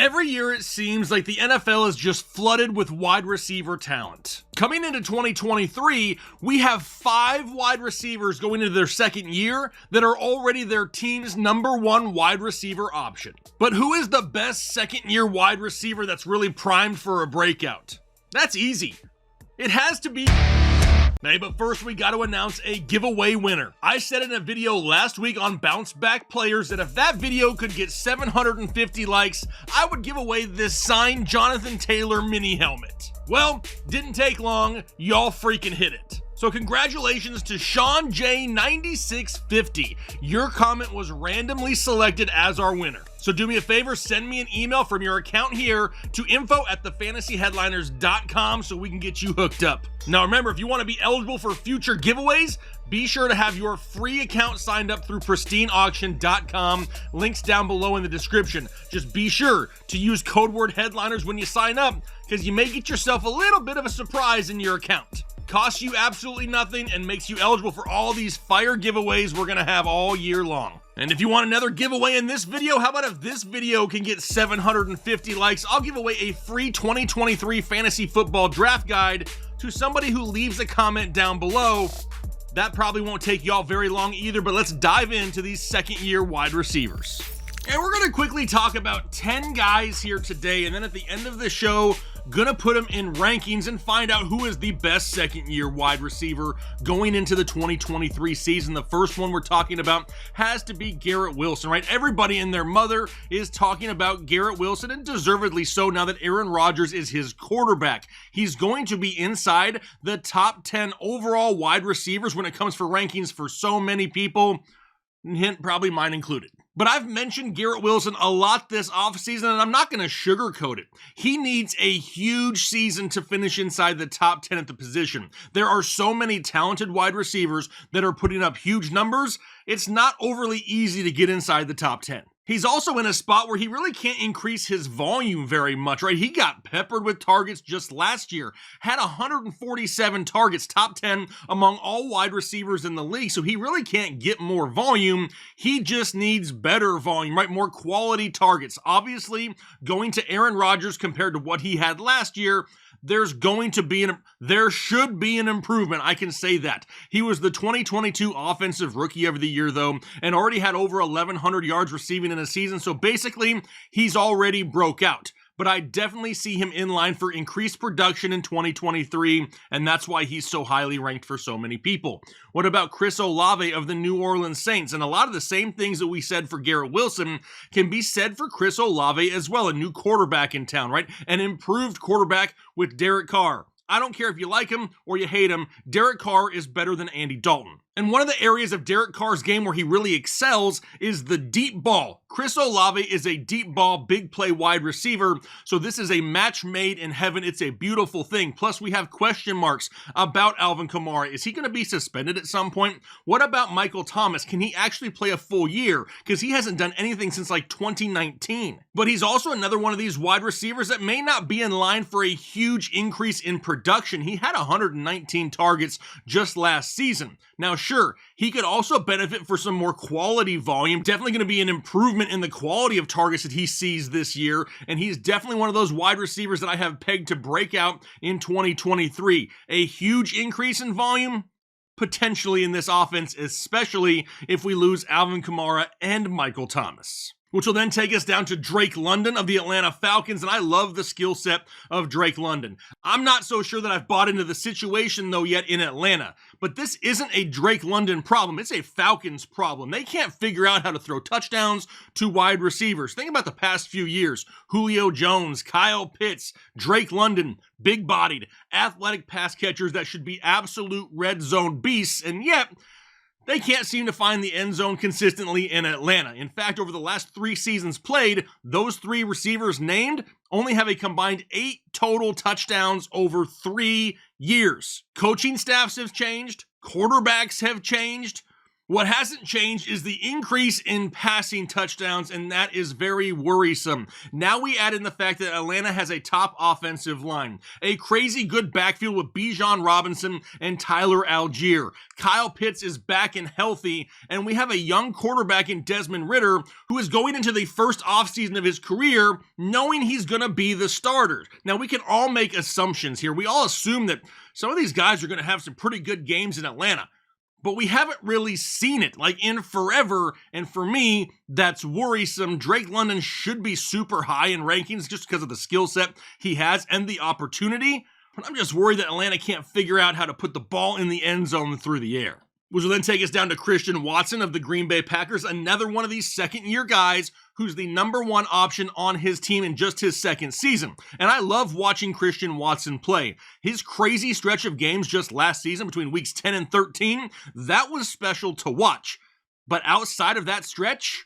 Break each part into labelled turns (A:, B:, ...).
A: Every year it seems like the NFL is just flooded with wide receiver talent. Coming into 2023, we have 5 wide receivers going into their second year that are already their team's #1 wide receiver option. But who is the best second-year wide receiver that's really primed for a breakout? That's easy. It has to be... Hey, but first we got to announce a giveaway winner. I said in a video last week on bounce back players that if that video could get 750 likes, I would give away this signed Jonathan Taylor mini helmet. Well, didn't take long, y'all freaking hit it. So congratulations to Sean J 9650. Your comment was randomly selected as our winner. So do me a favor, send me an email from your account here to info@thefantasyheadliners.com so we can get you hooked up. Now remember, if you want to be eligible for future giveaways, be sure to have your free account signed up through pristineauction.com. Links down below in the description. Just be sure to use code word headliners when you sign up, because you may get yourself a little bit of a surprise in your account. Costs you absolutely nothing and makes you eligible for all these fire giveaways we're gonna have all year long. And if you want another giveaway in this video, how about if this video can get 750 likes, I'll give away a free 2023 fantasy football draft guide to somebody who leaves a comment down below. That probably won't take y'all very long either, but let's dive into these second-year wide receivers. And we're gonna quickly talk about 10 guys here today, and then at the end of the show, gonna put them in rankings and find out who is the best second-year wide receiver going into the 2023 season. The first one we're talking about has to be Garrett Wilson, right? Everybody and their mother is talking about Garrett Wilson, and deservedly so now that Aaron Rodgers is his quarterback. He's going to be inside the top 10 overall wide receivers when it comes for rankings for so many people, hint, probably mine included. But I've mentioned Garrett Wilson a lot this offseason, and I'm not going to sugarcoat it. He needs a huge season to finish inside the top 10 at the position. There are so many talented wide receivers that are putting up huge numbers, it's not overly easy to get inside the top 10. He's also in a spot where he really can't increase his volume very much, right? He got peppered with targets just last year, had 147 targets, top 10 among all wide receivers in the league, so he really can't get more volume. He just needs better volume, right? More quality targets. Obviously, going to Aaron Rodgers compared to what he had last year, there should be an improvement. I can say that. He was the 2022 Offensive Rookie of the Year, though, and already had over 1,100 yards receiving in a season, so basically, he's already broke out. But I definitely see him in line for increased production in 2023, and that's why he's so highly ranked for so many people. What about Chris Olave of the New Orleans Saints? And a lot of the same things that we said for Garrett Wilson can be said for Chris Olave as well, a new quarterback in town, right? An improved quarterback with Derek Carr. I don't care if you like him or you hate him, Derek Carr is better than Andy Dalton. And one of the areas of Derek Carr's game where he really excels is the deep ball. Chris Olave is a deep ball, big play wide receiver, so this is a match made in heaven. It's a beautiful thing. Plus, we have question marks about Alvin Kamara. Is he going to be suspended at some point? What about Michael Thomas? Can he actually play a full year? Because he hasn't done anything since like 2019. But he's also another one of these wide receivers that may not be in line for a huge increase in production. He had 119 targets just last season. Now, sure, he could also benefit for some more quality volume. Definitely going to be an improvement in the quality of targets that he sees this year, and he's definitely one of those wide receivers that I have pegged to break out in 2023. A huge increase in volume? Potentially in this offense, especially if we lose Alvin Kamara and Michael Thomas. Which will then take us down to Drake London of the Atlanta Falcons, and I love the skill set of Drake London. I'm not so sure that I've bought into the situation, though, yet in Atlanta, but this isn't a Drake London problem. It's a Falcons problem. They can't figure out how to throw touchdowns to wide receivers. Think about the past few years. Julio Jones, Kyle Pitts, Drake London, big-bodied, athletic pass catchers that should be absolute red zone beasts, and yet they can't seem to find the end zone consistently in Atlanta. In fact, over the last 3 seasons played, those 3 receivers named only have a combined 8 total touchdowns over 3 years. Coaching staffs have changed. Quarterbacks have changed. What hasn't changed is the increase in passing touchdowns, and that is very worrisome. Now we add in the fact that Atlanta has a top offensive line, a crazy good backfield with Bijan Robinson and Tyler Algier. Kyle Pitts is back and healthy, and we have a young quarterback in Desmond Ridder who is going into the first offseason of his career knowing he's going to be the starter. Now we can all make assumptions here. We all assume that some of these guys are going to have some pretty good games in Atlanta. But we haven't really seen it, like, in forever, and for me, that's worrisome. Drake London should be super high in rankings just because of the skill set he has and the opportunity, but I'm just worried that Atlanta can't figure out how to put the ball in the end zone through the air. Which will then take us down to Christian Watson of the Green Bay Packers, another one of these second-year guys who's the #1 option on his team in just his second season. And I love watching Christian Watson play. His crazy stretch of games just last season between weeks 10 and 13, that was special to watch. But outside of that stretch,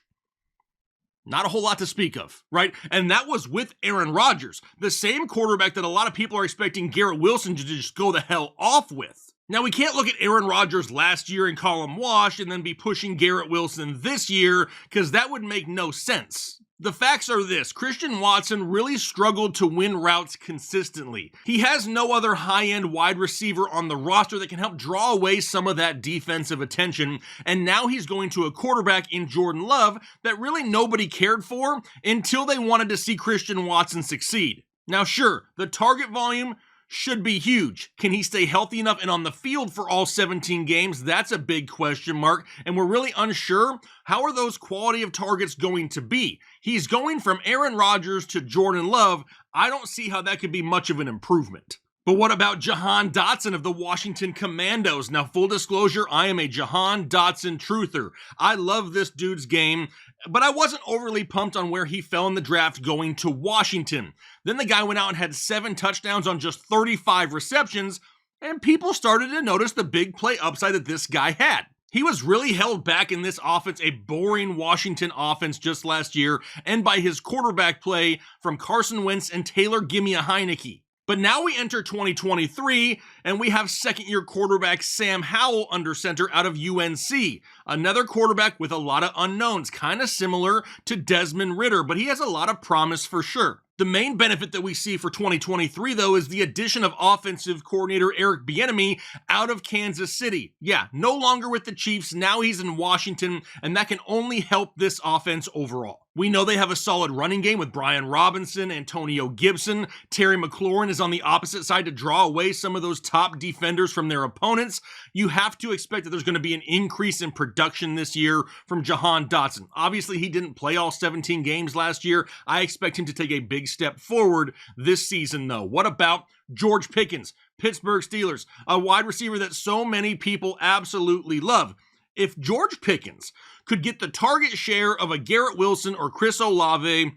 A: not a whole lot to speak of, right? And that was with Aaron Rodgers, the same quarterback that a lot of people are expecting Garrett Wilson to just go the hell off with. Now, we can't look at Aaron Rodgers last year and call him washed and then be pushing Garrett Wilson this year, because that would make no sense. The facts are this: Christian Watson really struggled to win routes consistently. He has no other high-end wide receiver on the roster that can help draw away some of that defensive attention, and now he's going to a quarterback in Jordan Love that really nobody cared for until they wanted to see Christian Watson succeed. Now, sure, the target volume should be huge. Can he stay healthy enough and on the field for all 17 games? That's a big question mark, and we're really unsure how are those quality of targets going to be. He's going from Aaron Rodgers to Jordan Love. I don't see how that could be much of an improvement. But what about Jahan Dotson of the Washington Commandos? Now, full disclosure, I am a Jahan Dotson truther. I love this dude's game, but I wasn't overly pumped on where he fell in the draft going to Washington. Then the guy went out and had 7 touchdowns on just 35 receptions, and people started to notice the big play upside that this guy had. He was really held back in this offense, a boring Washington offense just last year, and by his quarterback play from Carson Wentz and Taylor Gimme a Heineke. But now we enter 2023, and we have second-year quarterback Sam Howell under center out of UNC. Another quarterback with a lot of unknowns, kind of similar to Desmond Ridder, but he has a lot of promise for sure. The main benefit that we see for 2023, though, is the addition of offensive coordinator Eric Bieniemy out of Kansas City. Yeah, no longer with the Chiefs, now he's in Washington, and that can only help this offense overall. We know they have a solid running game with Brian Robinson, Antonio Gibson. Terry McLaurin is on the opposite side to draw away some of those top defenders from their opponents. You have to expect that there's going to be an increase in production this year from Jahan Dotson. Obviously, he didn't play all 17 games last year. I expect him to take a big step forward this season, though. What about George Pickens, Pittsburgh Steelers, a wide receiver that so many people absolutely love? If George Pickens could get the target share of a Garrett Wilson or Chris Olave,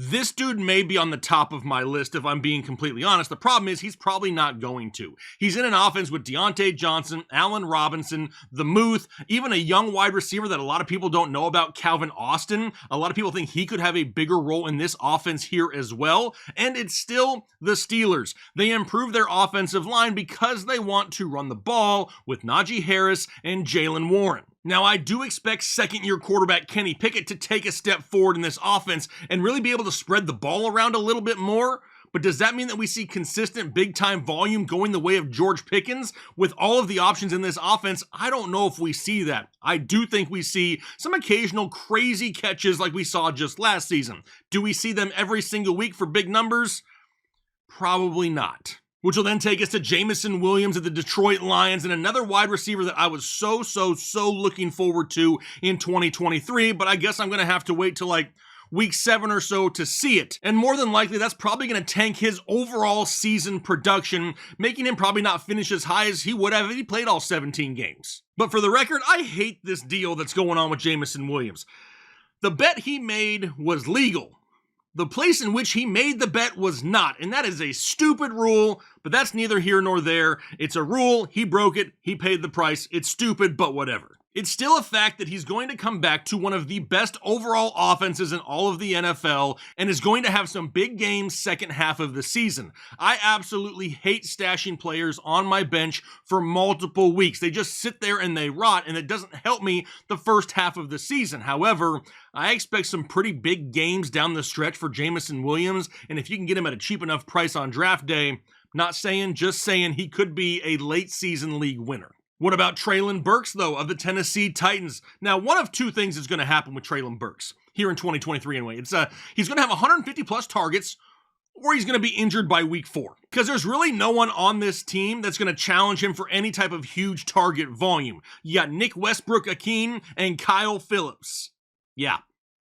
A: this dude may be on the top of my list if I'm being completely honest. The problem is he's probably not going to. He's in an offense with Deontay Johnson, Allen Robinson, the Muth, even a young wide receiver that a lot of people don't know about, Calvin Austin. A lot of people think he could have a bigger role in this offense here as well. And it's still the Steelers. They improved their offensive line because they want to run the ball with Najee Harris and Jaylen Warren. Now, I do expect second-year quarterback Kenny Pickett to take a step forward in this offense and really be able to spread the ball around a little bit more. But does that mean that we see consistent big-time volume going the way of George Pickens? With all of the options in this offense, I don't know if we see that. I do think we see some occasional crazy catches like we saw just last season. Do we see them every single week for big numbers? Probably not. Which will then take us to Jameson Williams of the Detroit Lions, and another wide receiver that I was so looking forward to in 2023, but I guess I'm going to have to wait till like week 7 or so to see it. And more than likely, that's probably going to tank his overall season production, making him probably not finish as high as he would have if he played all 17 games. But for the record, I hate this deal that's going on with Jameson Williams. The bet he made was legal. The place in which he made the bet was not, and that is a stupid rule, but that's neither here nor there. It's a rule, he broke it, he paid the price, it's stupid, but whatever. It's still a fact that he's going to come back to one of the best overall offenses in all of the NFL and is going to have some big games second half of the season. I absolutely hate stashing players on my bench for multiple weeks. They just sit there and they rot, and it doesn't help me the first half of the season. However, I expect some pretty big games down the stretch for Jameson Williams, and if you can get him at a cheap enough price on draft day, not saying, just saying he could be a late season league winner. What about Treylon Burks, though, of the Tennessee Titans? Now, one of two things is going to happen with Treylon Burks here in 2023 anyway. He's going to have 150 plus targets, or he's going to be injured by week 4. Because there's really no one on this team that's going to challenge him for any type of huge target volume. You got Nick Westbrook-Ikhine and Kyle Phillips. Yeah,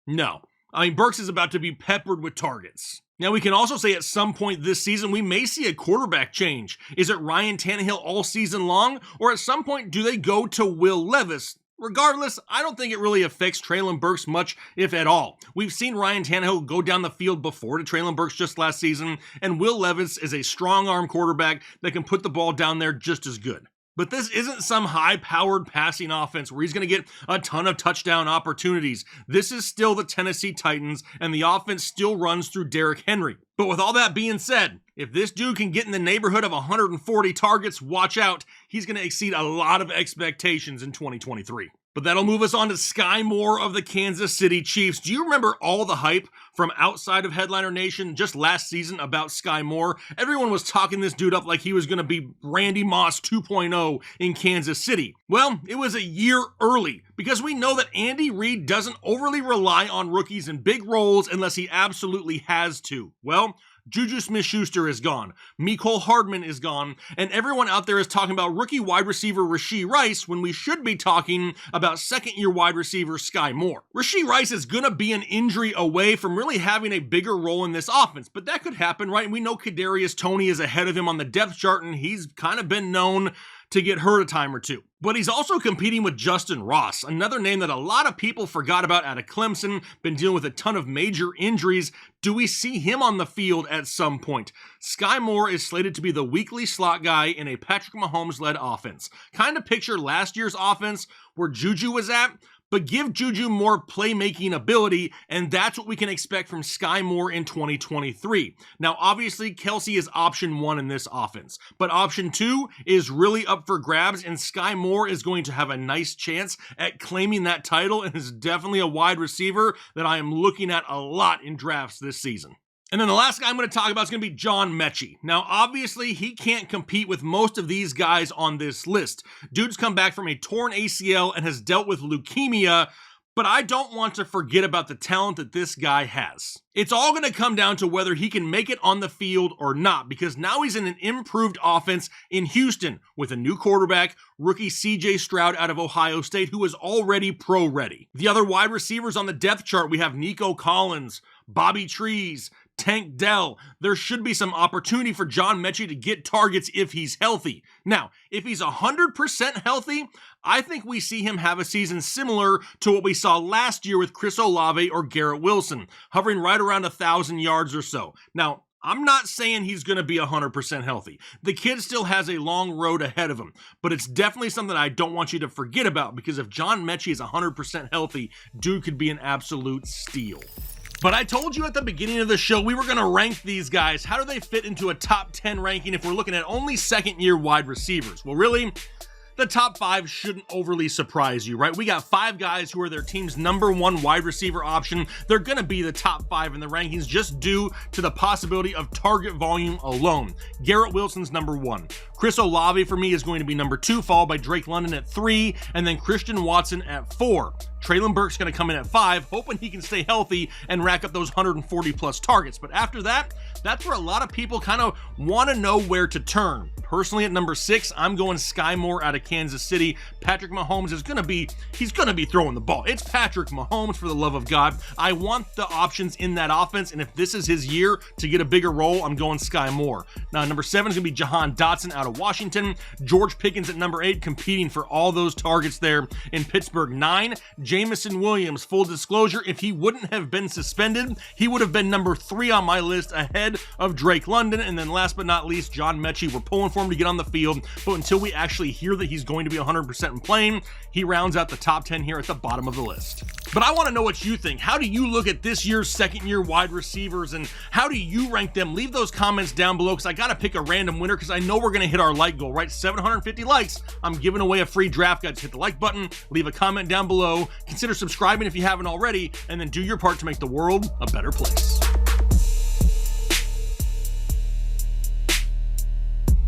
A: no. I mean, Burks is about to be peppered with targets. Now, we can also say at some point this season, we may see a quarterback change. Is it Ryan Tannehill all season long? Or at some point, do they go to Will Levis? Regardless, I don't think it really affects Treylon Burks much, if at all. We've seen Ryan Tannehill go down the field before to Treylon Burks just last season, and Will Levis is a strong-arm quarterback that can put the ball down there just as good. But this isn't some high-powered passing offense where he's going to get a ton of touchdown opportunities. This is still the Tennessee Titans, and the offense still runs through Derrick Henry. But with all that being said, if this dude can get in the neighborhood of 140 targets, watch out. He's going to exceed a lot of expectations in 2023. But that'll move us on to Skyy Moore of the Kansas City Chiefs. Do you remember all the hype from outside of Headliner Nation just last season about Skyy Moore? Everyone was talking this dude up like he was going to be Randy Moss 2.0 in Kansas City. Well, it was a year early because we know that Andy Reid doesn't overly rely on rookies in big roles unless he absolutely has to. Well, Juju Smith-Schuster is gone, Mecole Hardman is gone, and everyone out there is talking about rookie wide receiver Rashee Rice when we should be talking about second-year wide receiver Skyy Moore. Rashee Rice is going to be an injury away from really having a bigger role in this offense, but that could happen, right? And we know Kadarius Toney is ahead of him on the depth chart, and he's kind of been known to get hurt a time or two. But he's also competing with Justin Ross, another name that a lot of people forgot about out of Clemson, been dealing with a ton of major injuries. Do we see him on the field at some point? Skyy Moore is slated to be the weekly slot guy in a Patrick Mahomes-led offense. Kind of picture last year's offense where Juju was at, but give Juju more playmaking ability, and that's what we can expect from Skyy Moore in 2023. Now, obviously, Kelce is option 1 in this offense, but option 2 is really up for grabs, and Skyy Moore is going to have a nice chance at claiming that title, and is definitely a wide receiver that I am looking at a lot in drafts this season. And then the last guy I'm going to talk about is going to be John Metchie. Now, obviously, he can't compete with most of these guys on this list. Dude's come back from a torn ACL and has dealt with leukemia, but I don't want to forget about the talent that this guy has. It's all going to come down to whether he can make it on the field or not, because now he's in an improved offense in Houston with a new quarterback, rookie CJ Stroud out of Ohio State, who is already pro-ready. The other wide receivers on the depth chart, we have Nico Collins, Bobby Trees, Tank Dell. There should be some opportunity for John Metchie to get targets if he's healthy. Now, if he's 100% healthy, I think we see him have a season similar to what we saw last year with Chris Olave or Garrett Wilson, hovering right around 1,000 yards or so. Now, I'm not saying he's going to be 100% healthy. The kid still has a long road ahead of him, but it's definitely something I don't want you to forget about, because if John Metchie is 100% healthy, dude could be an absolute steal. But I told you at the beginning of the show we were going to rank these guys. How do they fit into a top 10 ranking if we're looking at only second-year wide receivers? Well, really, the top 5 shouldn't overly surprise you, right? We got 5 guys who are their team's #1 wide receiver option. They're going to be the top 5 in the rankings just due to the possibility of target volume alone. Garrett Wilson's #1. Chris Olave for me is going to be #2, followed by Drake London at 3, and then Christian Watson at 4. Treylon Burks going to come in at 5, hoping he can stay healthy and rack up those 140 plus targets. But after that, that's where a lot of people kind of want to know where to turn. Personally, at #6, I'm going Skyy Moore out of Kansas City. Patrick Mahomes is going to be throwing the ball. It's Patrick Mahomes, for the love of God. I want the options in that offense, and if this is his year to get a bigger role, I'm going Skyy Moore. Now, #7 is going to be Jahan Dotson out of Washington. George Pickens at #8, competing for all those targets there in Pittsburgh. 9, Jameson Williams. Full disclosure, if he wouldn't have been suspended, he would have been #3 on my list, ahead of Drake London. And then last but not least, John Metchie. We're pulling for for him to get on the field, but until we actually hear that he's going to be 100% and playing, he rounds out the top 10 here at the bottom of the list. But I want to know what you think. How do you look at this year's second-year wide receivers, and how do you rank them? Leave those comments down below, because I got to pick a random winner, because I know we're going to hit our like goal, right? 750 likes. I'm giving away a free draft guide. Just hit the like button, leave a comment down below, consider subscribing if you haven't already, and then do your part to make the world a better place.